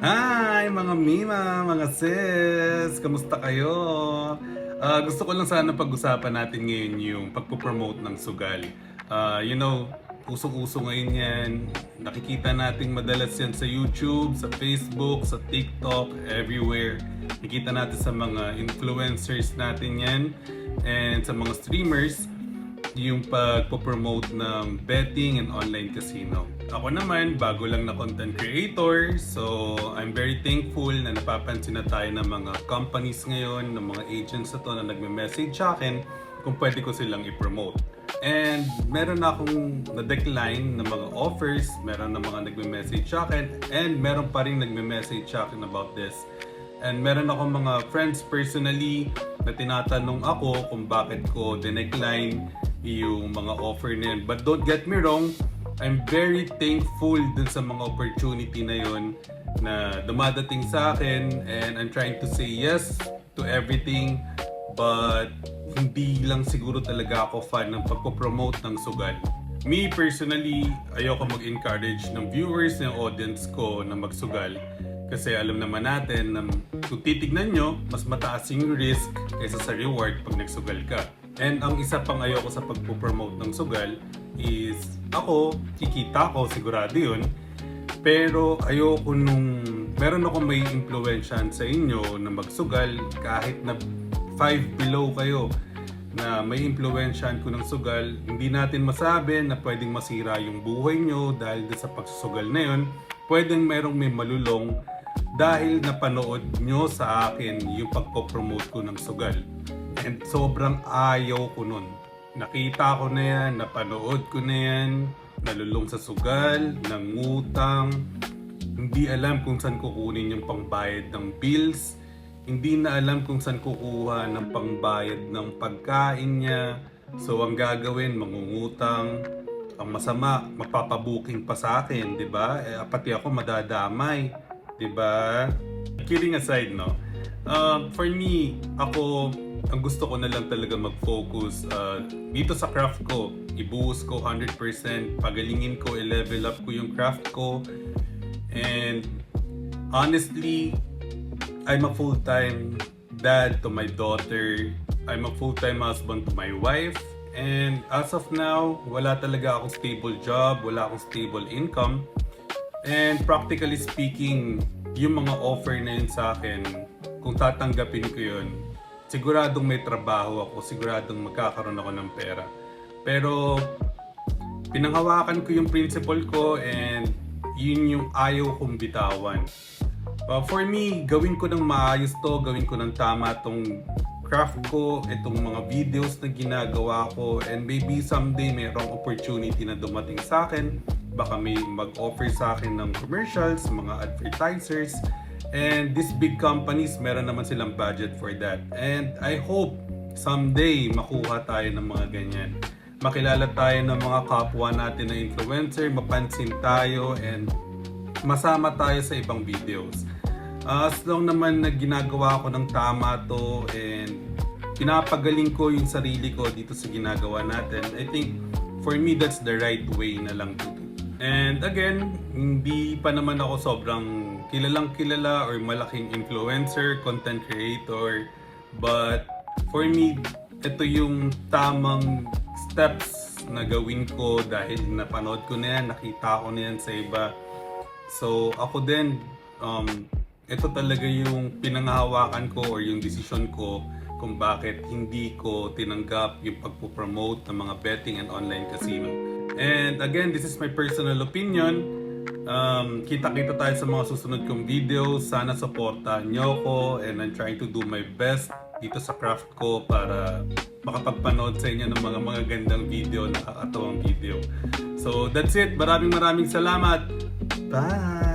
Hi mga Mima, mga sis! Kamusta kayo? Gusto ko lang sana pag-usapan natin ngayon yung pagpo-promote ng sugal. Usong-uso ngayon yan. Nakikita natin madalas yan sa YouTube, sa Facebook, sa TikTok, everywhere. Nakikita natin sa mga influencers natin yan and sa mga streamers yung pagpo-promote ng betting and online casino. Ako naman, bago lang na content creator, so I'm very thankful na napapansin na tayo ng mga companies ngayon, ng mga agents na to na nagme-message sa akin kung pwede ko silang i-promote. And meron na akong na-decline ng mga offers, meron na mga nagme-message sa akin, and meron pa rin nagme-message sa akin about this. And meron akong mga friends personally na tinatanong ako kung bakit ko dinecline yung mga offer na yun. But don't get me wrong, I'm very thankful dun sa mga opportunity na yun na dumadating sa akin, and I'm trying to say yes to everything, but hindi lang siguro talaga ako fan ng pagpo-promote ng sugal. Me personally, ayoko mag-encourage ng viewers, ng audience ko na magsugal. Kasi alam naman natin na kung titignan nyo, mas mataas yung risk kaysa sa reward pag nagsugal ka. And ang isa pang ayoko sa pagpo-promote ng sugal is ako, kikita ko, sigurado yun. Pero ayoko nung meron ako may influensyahan sa inyo na magsugal kahit na 5 below kayo na may influensyahan ko ng sugal, hindi natin masabi na pwedeng masira yung buhay nyo dahil sa pagsusugal na yun. Pwedeng merong may malulong dahil napanood nyo sa akin yung pagpo-promote ko ng sugal. And sobrang ayaw ko nun. Nakita ko na yan, napanood ko na yan, nalulong sa sugal, nangutang, hindi alam kung saan kukunin yung pangbayad ng bills, hindi na alam kung saan kukuha ng pangbayad ng pagkain niya. So ang gagawin, mangungutang, ang masama, magpapabuking pa sa akin, di ba? Pati ako madadamay, di ba? Kidding aside, no? For me, ang gusto ko na lang talaga mag-focus dito sa craft ko. Ibuhos ko 100%, pagalingin ko, i-level up ko yung craft ko. And honestly, I'm a full-time dad to my daughter. I'm a full-time husband to my wife. And as of now, wala talaga akong stable job, wala akong stable income. And practically speaking, yung mga offer na yun sa akin, kung tatanggapin ko yun, siguradong may trabaho ako, siguradong magkakaroon ako ng pera. Pero pinanghawakan ko yung principle ko, and yun yung ayaw kong bitawan. For me, gawin ko ng maayos to, gawin ko ng tama tong craft ko, itong mga videos na ginagawa ko, and maybe someday mayroong opportunity na dumating sa akin. Baka may mag-offer sa akin ng commercials, mga advertisers, and these big companies, meron naman silang budget for that. And I hope someday makuha tayo ng mga ganyan. Makilala tayo ng mga kapwa natin na influencer, mapansin tayo, and masama tayo sa ibang videos. As long naman na ginagawa ko ng tama to, and pinapagaling ko yung sarili ko dito sa ginagawa natin, I think for me that's the right way na lang to do. And again, hindi pa naman ako sobrang kilalang kilala or malaking influencer, content creator, but for me, ito yung tamang steps na gawin ko dahil napanood ko na yan, nakita ko na yan sa iba. So ako din, ito talaga yung pinanghahawakan ko or yung decision ko kung bakit hindi ko tinanggap yung pagpo-promote ng mga betting and online casino. And again, this is my personal opinion. Kita-kita tayo sa mga susunod kong videos. Sana supportahan nyo ko, and I'm trying to do my best dito sa craft ko para makapagpanood sa inyo ng mga gandang video, nakakatawang video. So that's it. Maraming salamat. Bye!